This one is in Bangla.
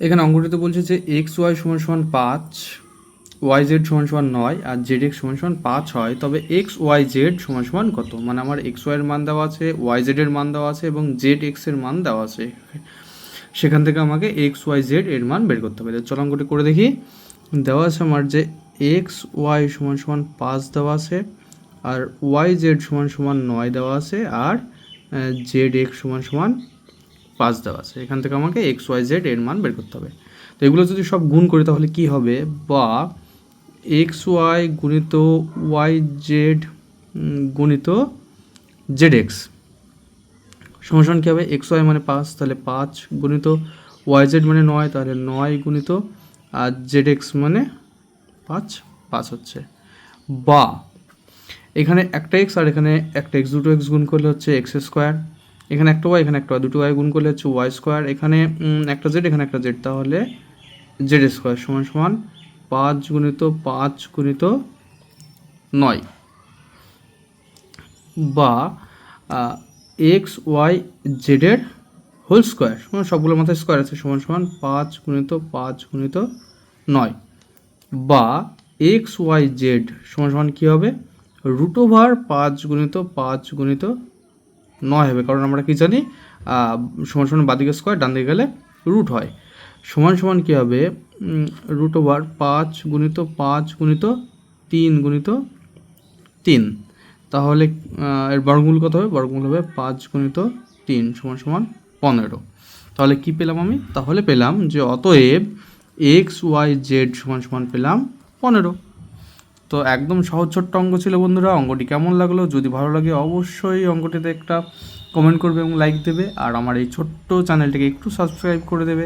এখানে অঙ্কটিতে বলছে যে এক্স ওয়াই সমান সমান 5, ওয়াই জেড সমান সমান 9 আর জেড এক্স সমান সমান 5 হয়, তবে এক্স ওয়াই জেড সমান সমান কত? মানে আমার এক্স ওয়াই এর মান দেওয়া আছে, ওয়াই জেড এর মান দেওয়া আছে এবং জেড এক্স এর মান দেওয়া আছে। সেখান থেকে আমাকে এক্স ওয়াই জেড এর মান বের করতে হবে। চলো অঙ্কটি করে দেখি। দেওয়া আছে আমার যে এক্স ওয়াই সমান সমান 5 দেওয়া আছে, আর ওয়াই জেড সমান সমান 9 দেওয়া আছে, আর জেড এক্স সমান সমান 5 দেওয়া আছে। এখান থেকে আমাকে এক্স ওয়াই জেড এর মান বের করতে হবে। তো এগুলো যদি সব গুণ করি তাহলে কি হবে? বা এক্স ওয়াই গুণিত ওয়াই জেড গুণিত জেড এক্স সমান কী হবে? এক্স ওয়াই মানে 5, তাহলে 5 গুণিত ওয়াই জেড মানে 9, তাহলে 9 গুণিত আর জেড এক্স মানে 5 হচ্ছে। বা এখানে একটা এক্স আর এখানে একটা এক্স, দুটো এক্স গুণ করলে হচ্ছে এক্স স্কোয়ার, এখানে একটা ওয়াই এখানে একটা ওয়াই, দুটো ওয়াই গুণ করলে হচ্ছে ওয়াই স্কোয়ার, এখানে একটা জেড এখানে একটা জেড, তাহলে জেড স্কোয়ার সমান সমান 5 গুণিত 5 গুণিত 9। বা এক্স ওয়াই জেডের হোল স্কোয়ার সমান, সবগুলোর মাথায় স্কোয়ার আছে, সমান সমান 5 গুণিত 5 গুণিত 9। বা এক্স ওয়াই জেড সমান সমান কী হবে? রুট ওভার 5 গুণিত 5 গুণিত 9 হবে, কারণ আমরা কি জানি সমান সমান বাদিকে স্কোয়ার ডান দিকে গেলে রুট হয়। সমান সমান কী হবে? রুট ওভার 5 গুণিত 5 গুণিত 3 গুণিত 3। তাহলে এর বর্গমূল কত হবে? বর্গমূল হবে 5 গুণিত 3 সমান সমান 15। তাহলে কি পেলাম আমি? তাহলে পেলাম যে অতএব এক্স ওয়াই জেড সমান সমান পেলাম 15। তো একদম সহজ ছোট্ট অঙ্ক ছিল বন্ধুরা। অঙ্কটি কেমন লাগলো? যদি ভালো লাগে অবশ্যই অঙ্কটিতে একটা কমেন্ট করবে এবং লাইক দেবে, আর আমার এই ছোট্ট চ্যানেলটিকে একটু সাবস্ক্রাইব করে দেবে।